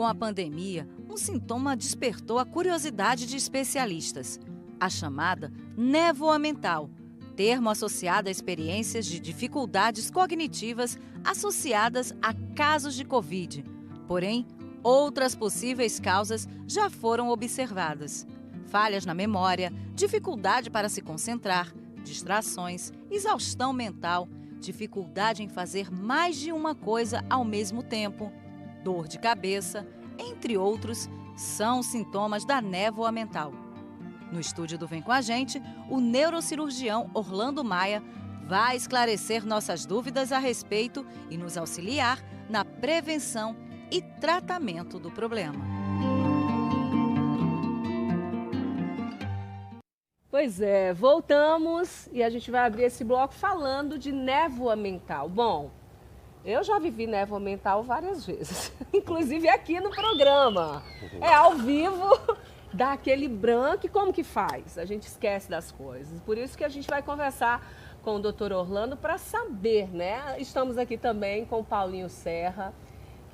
Com a pandemia, um sintoma despertou a curiosidade de especialistas, a chamada névoa mental, termo associado a experiências de dificuldades cognitivas associadas a casos de Covid. Porém, outras possíveis causas já foram observadas. Falhas na memória, dificuldade para se concentrar, distrações, exaustão mental, dificuldade em fazer mais de uma coisa ao mesmo tempo, dor de cabeça, entre outros, são sintomas da névoa mental. No estúdio do Vem Com a Gente, o neurocirurgião Orlando Maia vai esclarecer nossas dúvidas a respeito e nos auxiliar na prevenção e tratamento do problema. Pois é, voltamos e a gente vai abrir esse bloco falando de névoa mental. Bom, eu já vivi névoa mental várias vezes, inclusive aqui no programa. É ao vivo, dá aquele branco e como que faz? A gente esquece das coisas. Por isso que a gente vai conversar com o Dr. Orlando para saber, né? Estamos aqui também com o Paulinho Serra,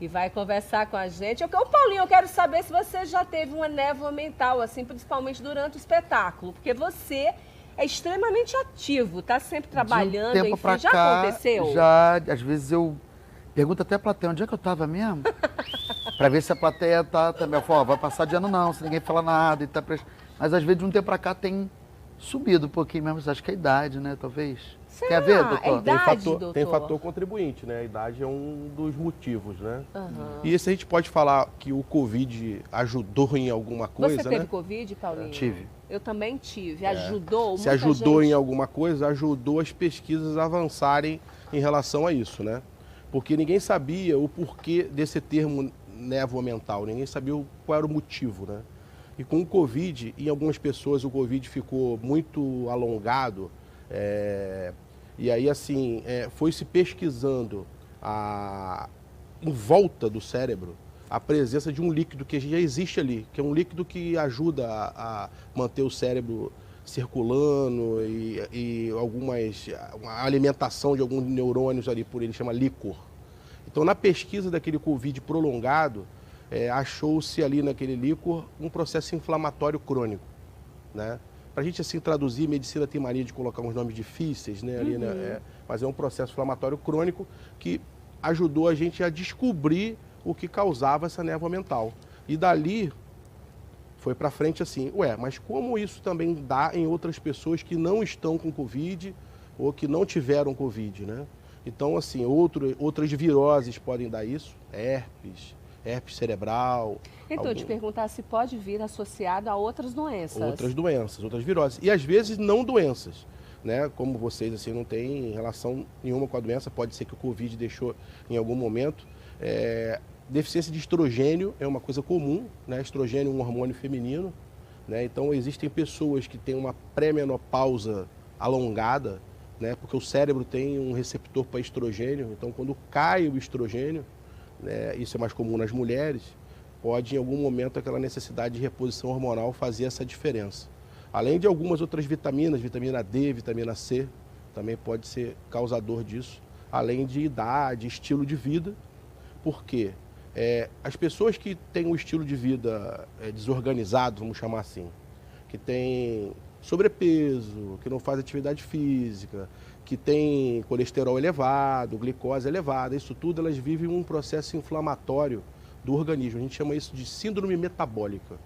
que vai conversar com a gente. Ô Paulinho, eu quero saber se você já teve uma névoa mental, assim, principalmente durante o espetáculo, porque você é extremamente ativo, tá sempre trabalhando, De um tempo enfim, pra já cá, aconteceu? Já, às vezes eu pergunto até a plateia, onde é que eu tava mesmo? Pra ver se a plateia tá também, eu falo, ó, vai passar de ano não, se ninguém fala nada e tá Mas às vezes de um tempo pra cá tem subido um pouquinho mesmo, acho que é a idade, né, talvez. Será? Quer ver, doutor? É idade, doutor? Tem fator contribuinte, né? A idade é um dos motivos, né? Uhum. E se a gente pode falar que o Covid ajudou em alguma coisa, Você teve né? Covid, Paulinho? Tive. Eu também tive. Ajudou? Se ajudou em alguma coisa, ajudou as pesquisas a avançarem em relação a isso, né? Porque ninguém sabia o porquê desse termo névoa mental, ninguém sabia qual era o motivo, né? E com o Covid, em algumas pessoas o Covid ficou muito alongado, e aí assim, foi se pesquisando em volta do cérebro a presença de um líquido que já existe ali, que é um líquido que ajuda a manter o cérebro circulando e a alimentação de alguns neurônios ali por ele, chama líquor. Então, na pesquisa daquele Covid prolongado, achou-se ali naquele líquor um processo inflamatório crônico, né? Para a gente assim traduzir, medicina tem mania de colocar uns nomes difíceis, né? Ali, né? Mas é um processo inflamatório crônico que ajudou a gente a descobrir o que causava essa névoa mental. E dali foi para frente assim, mas como isso também dá em outras pessoas que não estão com Covid ou que não tiveram Covid, né? Então, assim, outras viroses podem dar isso, herpes cerebral. Então, eu te perguntar se pode vir associado a outras doenças. Outras doenças, outras viroses. E às vezes não doenças, né? Como vocês, assim, não têm relação nenhuma com a doença, pode ser que o Covid deixou em algum momento. Deficiência de estrogênio é uma coisa comum, né? Estrogênio é um hormônio feminino, né? Então, existem pessoas que têm uma pré-menopausa alongada, né? Porque o cérebro tem um receptor para estrogênio, então quando cai o estrogênio, né? Isso é mais comum nas mulheres, pode em algum momento aquela necessidade de reposição hormonal fazer essa diferença. Além de algumas outras vitaminas, vitamina D, vitamina C, também pode ser causador disso, além de idade, estilo de vida, porque as pessoas que têm um estilo de vida desorganizado, vamos chamar assim, que tem sobrepeso, que não faz atividade física, que tem colesterol elevado, glicose elevada, isso tudo elas vivem um processo inflamatório do organismo. A gente chama isso de síndrome metabólica.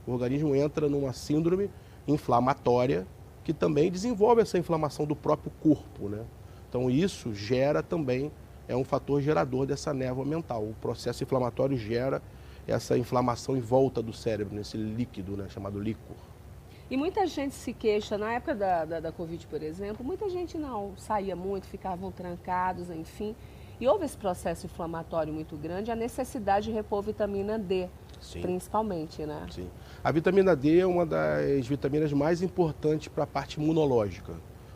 O organismo entra numa síndrome inflamatória que também desenvolve essa inflamação do próprio corpo, né? Então isso gera também, é um fator gerador dessa névoa mental. O processo inflamatório gera essa inflamação em volta do cérebro, nesse líquido, né, chamado líquor. E muita gente se queixa, na época da Covid, por exemplo, muita gente não saía muito, ficavam trancados, enfim. E houve esse processo inflamatório muito grande, a necessidade de repor vitamina D, sim, principalmente, né? Sim. A vitamina D é uma das vitaminas mais importantes para a parte imunológica,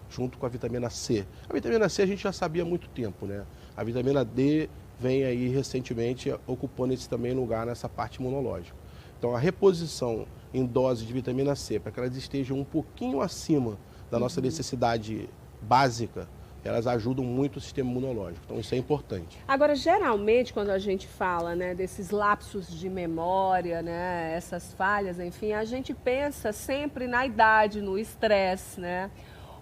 junto com a vitamina C. A vitamina C a gente já sabia há muito tempo, né? A vitamina D vem aí recentemente ocupando esse também lugar nessa parte imunológica. Então a reposição em dose de vitamina C, para que elas estejam um pouquinho acima da nossa necessidade básica, elas ajudam muito o sistema imunológico. Então isso é importante. Agora, geralmente, quando a gente fala, né, desses lapsos de memória, né, essas falhas, enfim, a gente pensa sempre na idade, no estresse, né?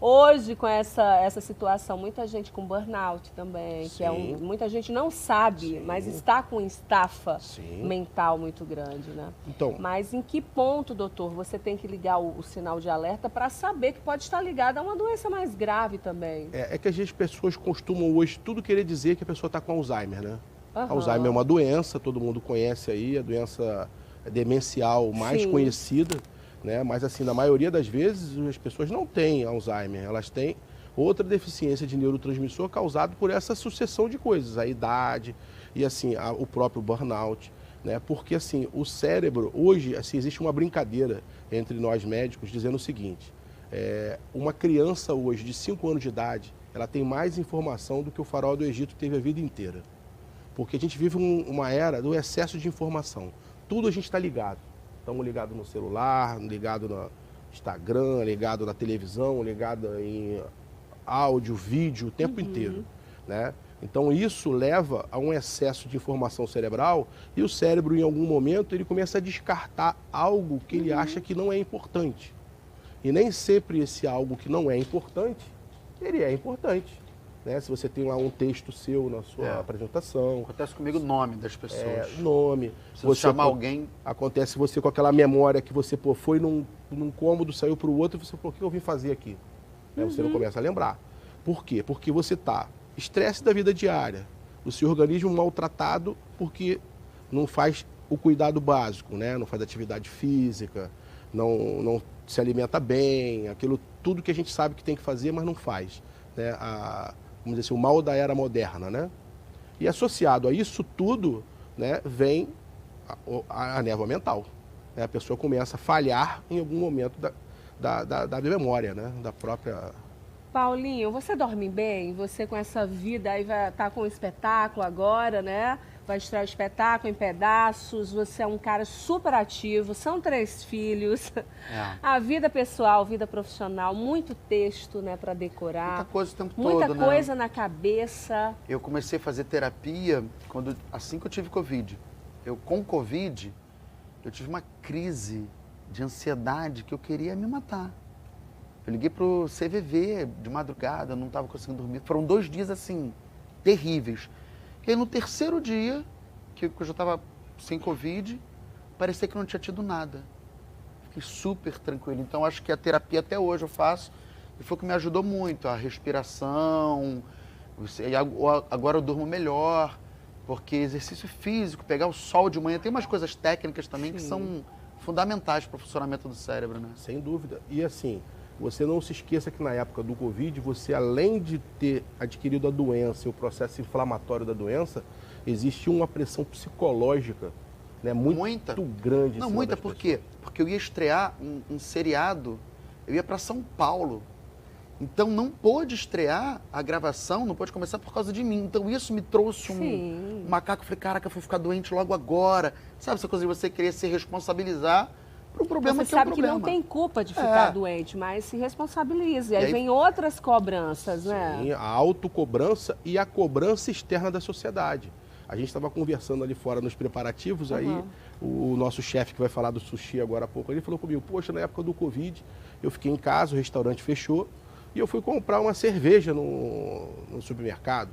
Hoje, com essa situação, muita gente com burnout também, que muita gente não sabe, mas está com estafa mental muito grande, né? Então, mas em que ponto, doutor, você tem que ligar o sinal de alerta para saber que pode estar ligado a uma doença mais grave também? É que as pessoas costumam hoje tudo querer dizer que a pessoa está com Alzheimer, né? Alzheimer é uma doença, todo mundo conhece aí, a doença demencial mais conhecida. Né? Mas assim, na maioria das vezes as pessoas não têm Alzheimer, elas têm outra deficiência de neurotransmissor causada por essa sucessão de coisas, a idade e assim, o próprio burnout, né? Porque assim, o cérebro, hoje, assim, existe uma brincadeira entre nós médicos dizendo o seguinte, uma criança hoje de 5 anos de idade, ela tem mais informação do que o faraó do Egito teve a vida inteira. Porque a gente vive uma era do excesso de informação, tudo a gente está ligado. Estamos ligados no celular, ligado no Instagram, ligado na televisão, ligado em áudio, vídeo, o tempo inteiro, né? Então isso leva a um excesso de informação cerebral e o cérebro, em algum momento, ele começa a descartar algo que ele acha que não é importante. E nem sempre esse algo que não é importante, ele é importante. Né? Se você tem lá um texto seu na sua apresentação. Acontece comigo o nome das pessoas. Nome. Você chamar alguém. Acontece você com aquela memória que você foi num cômodo, saiu para o outro e você falou, o que eu vim fazer aqui? Você não começa a lembrar. Por quê? Porque você está estresse da vida diária, o seu organismo maltratado porque não faz o cuidado básico, né? Não faz atividade física, não se alimenta bem, aquilo tudo que a gente sabe que tem que fazer, mas não faz. Né? Vamos dizer assim, o mal da era moderna, né? E associado a isso tudo, né, vem a névoa mental. Né? A pessoa começa a falhar em algum momento da memória, né? Da própria... Paulinho, você dorme bem? Você com essa vida aí vai estar com o espetáculo agora, né? Vai estrear o espetáculo em pedaços, você é um cara super ativo, são 3 filhos, a vida pessoal, vida profissional, muito texto, né, para decorar. Muita coisa o tempo todo, muita né? coisa na cabeça. Eu comecei a fazer terapia assim que eu tive Covid. Com Covid, eu tive uma crise de ansiedade que eu queria me matar. Eu liguei pro CVV de madrugada, eu não estava conseguindo dormir. Foram 2 dias, assim, terríveis. E aí, no 3º dia, que eu já estava sem Covid, parecia que não tinha tido nada. Fiquei super tranquilo. Então, acho que a terapia até hoje eu faço. E foi o que me ajudou muito. A respiração. E agora eu durmo melhor. Porque exercício físico, pegar o sol de manhã. Tem umas coisas técnicas também que são fundamentais para o funcionamento do cérebro, né? Sem dúvida. E assim... Você não se esqueça que na época do Covid, você além de ter adquirido a doença e o processo inflamatório da doença, existia uma pressão psicológica, né, muito grande. Não, muita, por quê? Porque eu ia estrear um seriado, eu ia para São Paulo. Então não pôde estrear a gravação, não pôde começar por causa de mim. Então isso me trouxe um macaco. Eu falei, caraca, eu vou ficar doente logo agora. Sabe essa coisa de você querer se responsabilizar para um problema você que é um sabe problema. Que não tem culpa de ficar doente, mas se responsabiliza. E aí vem outras cobranças, né? Sim, a autocobrança e a cobrança externa da sociedade. A gente estava conversando ali fora nos preparativos, aí o nosso chefe que vai falar do sushi agora há pouco, ele falou comigo, poxa, na época do Covid, eu fiquei em casa, o restaurante fechou, e eu fui comprar uma cerveja no supermercado.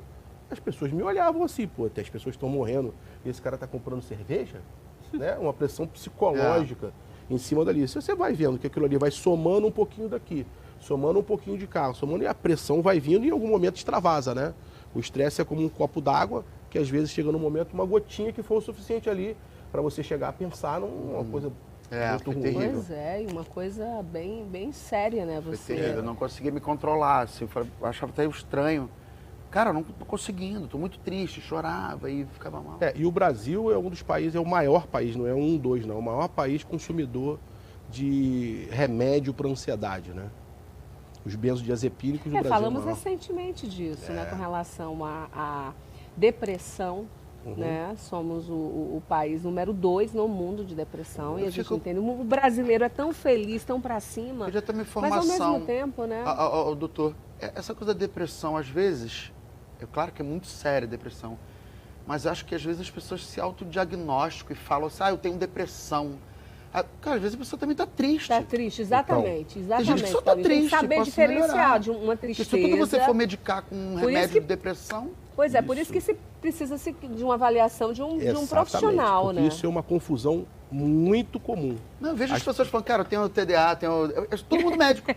As pessoas me olhavam assim, pô, até as pessoas estão morrendo, e esse cara está comprando cerveja? Né? Uma pressão psicológica. Em cima dali. Se você vai vendo que aquilo ali vai somando um pouquinho daqui, somando um pouquinho de cá, somando, e a pressão vai vindo e em algum momento extravasa, né? O estresse é como um copo d'água, que às vezes chega num momento, uma gotinha que for o suficiente ali para você chegar a pensar numa coisa muito ruim. Terrível. Pois é, e uma coisa bem séria, né? Foi Você... terrível, eu não conseguia me controlar, assim, eu achava até estranho. Cara, eu não tô conseguindo, tô muito triste, chorava e ficava mal. E o Brasil é um dos países, é o maior país, não é dois, não, é o maior país consumidor de remédio para ansiedade, né? Os benzodiazepínicos do Brasil. Falamos recentemente disso, né? Com relação à depressão, né? Somos o país número 2 no mundo de depressão e a gente entende. O brasileiro é tão feliz, tão para cima, Eu já tenho uma informação. mas ao mesmo tempo, né? Doutor, essa coisa da depressão, às vezes, é claro que é muito séria a depressão, mas acho que às vezes as pessoas se autodiagnosticam e falam assim, eu tenho depressão. Cara, às vezes a pessoa também está triste. Está triste, exatamente. Tem gente que só está Paulinho. Tem que triste, saber posso diferenciar melhorar. de uma tristeza. Porque se quando você for medicar com um remédio de depressão... Pois é, por isso que se precisa de uma avaliação de um profissional, né? Isso é uma confusão muito comum. Não, eu vejo as pessoas falando, cara, eu tenho TDA, todo mundo médico.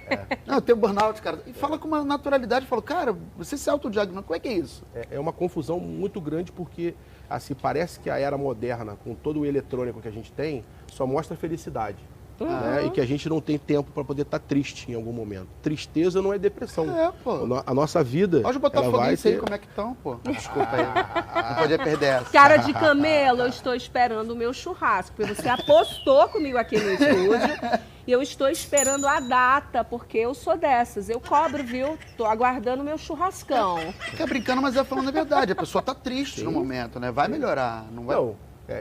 Não, eu tenho burnout, cara. E fala com uma naturalidade, fala, cara, você se autodiagnostica, como é que é isso? É uma confusão muito grande porque, assim, parece que a era moderna, com todo o eletrônico que a gente tem, só mostra felicidade. Né? E que a gente não tem tempo para poder estar triste em algum momento. Tristeza não é depressão. Pô. A nossa vida. Pode botar foguinhos aí, como é que estão, pô? Desculpa aí. Não podia perder essa. Cara de camelo, eu estou esperando o meu churrasco, porque você apostou comigo aqui no estúdio. E eu estou esperando a data, porque eu sou dessas. Eu cobro, viu? Tô aguardando o meu churrascão. Fica brincando, mas é falando a verdade. A pessoa tá triste no momento, né? Vai melhorar, não vai? Não.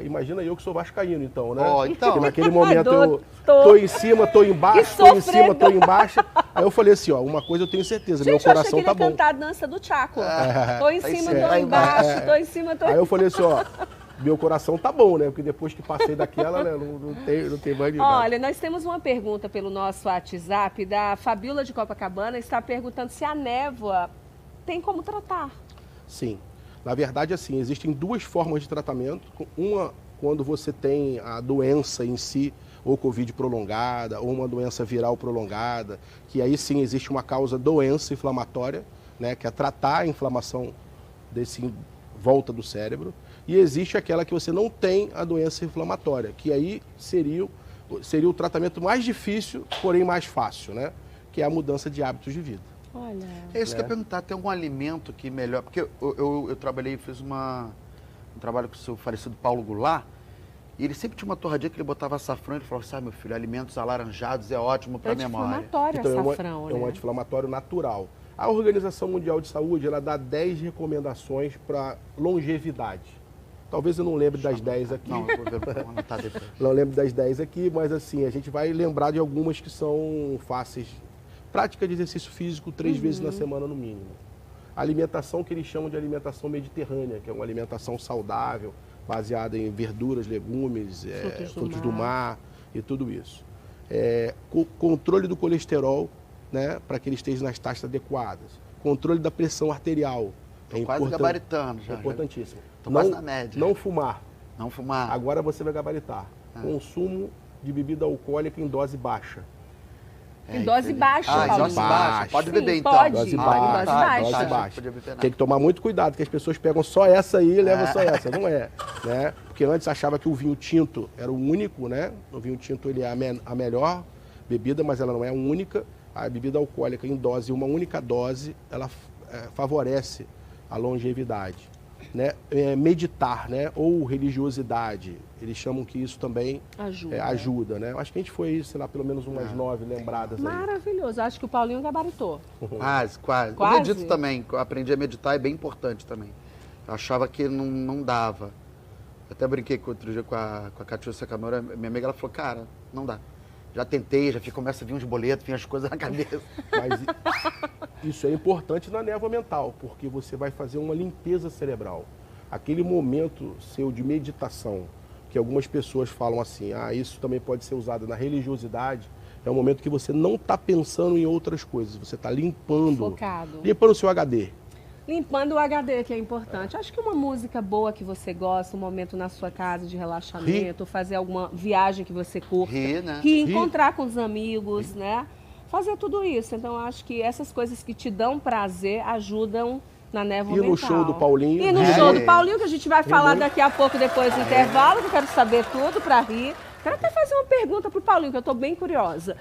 Imagina eu que sou vascaíno, então, né? Então. Porque naquele momento eu tô em cima, tô embaixo, tô em cima, tô embaixo. Aí eu falei assim, uma coisa eu tenho certeza, meu coração tá bom. Eu achei que ele ia cantar a dança do Chaco. Tô em cima, tô embaixo, tô em cima, tô embaixo. Aí eu falei assim, meu coração tá bom, né? Porque depois que passei daquela, né, não tem mais de nada. Olha, nós temos uma pergunta pelo nosso WhatsApp da Fabiola de Copacabana, está perguntando se a névoa tem como tratar. Sim. Na verdade, assim, existem duas formas de tratamento. Uma, quando você tem a doença em si, ou Covid prolongada, ou uma doença viral prolongada, que aí sim existe uma causa doença inflamatória, né, que é tratar a inflamação desse volta do cérebro. E existe aquela que você não tem a doença inflamatória, que aí seria o tratamento mais difícil, porém mais fácil, né, que é a mudança de hábitos de vida. Olha. É isso que eu ia perguntar, tem algum alimento que melhor... Porque eu trabalhei, fiz um trabalho com o seu falecido Paulo Goulart, e ele sempre tinha uma torradinha que ele botava açafrão, e ele falava assim, meu filho, alimentos alaranjados é ótimo para a memória. Anti-inflamatório açafrão, né? É um anti-inflamatório natural. A Organização Mundial de Saúde, ela dá 10 recomendações para longevidade. Talvez eu não lembre das 10 aqui. Não, eu vou anotar depois. Não lembro das 10 aqui, mas assim, a gente vai lembrar de algumas que são fáceis. Prática de exercício físico 3 vezes na semana no mínimo. Alimentação que eles chamam de alimentação mediterrânea, que é uma alimentação saudável, baseada em verduras, legumes, frutos do mar e tudo isso. Controle do colesterol, né, para que ele esteja nas taxas adequadas. Controle da pressão arterial. Estou quase gabaritando já. É importantíssimo. Estou quase na média. Não fumar. Não fumar. Agora você vai gabaritar. Consumo de bebida alcoólica em dose baixa. Em dose baixa, Paulinho. Dose baixa. Pode beber, então. Pode. Dose baixa. Dose baixa. Tem que tomar muito cuidado, que as pessoas pegam só essa aí e levam só essa. Não é, né? Porque antes achava que o vinho tinto era o único, né? O vinho tinto ele é a melhor bebida, mas ela não é a única. A bebida alcoólica em dose, uma única dose, ela favorece a longevidade. Né? Meditar, né? Ou religiosidade, eles chamam que isso também ajuda, né? Eu acho que a gente foi, sei lá, pelo menos umas 9 lembradas aí. Maravilhoso, acho que o Paulinho gabaritou. Quase. Eu medito também, eu aprendi a meditar, é bem importante também. Eu achava que não dava. Eu até brinquei outro dia com a Catiúcia Camara, minha amiga, ela falou, cara, não dá. Já tentei, começa a vir uns boletos, vir as coisas na cabeça. Mas isso é importante na névoa mental, porque você vai fazer uma limpeza cerebral. Aquele momento seu de meditação, que algumas pessoas falam assim, isso também pode ser usado na religiosidade, é um momento que você não está pensando em outras coisas, você está limpando. Focado. Limpando o seu HD. Limpando o HD, que é importante. Acho que uma música boa que você gosta, um momento na sua casa de relaxamento, fazer alguma viagem que você curta. Encontrar com os amigos, né? Fazer tudo isso. Então, acho que essas coisas que te dão prazer ajudam na névoa mental. E no show do Paulinho. E no show do Paulinho, que a gente vai falar daqui a pouco, depois do intervalo, que eu quero saber tudo para rir. Quero até fazer uma pergunta pro Paulinho, que eu estou bem curiosa.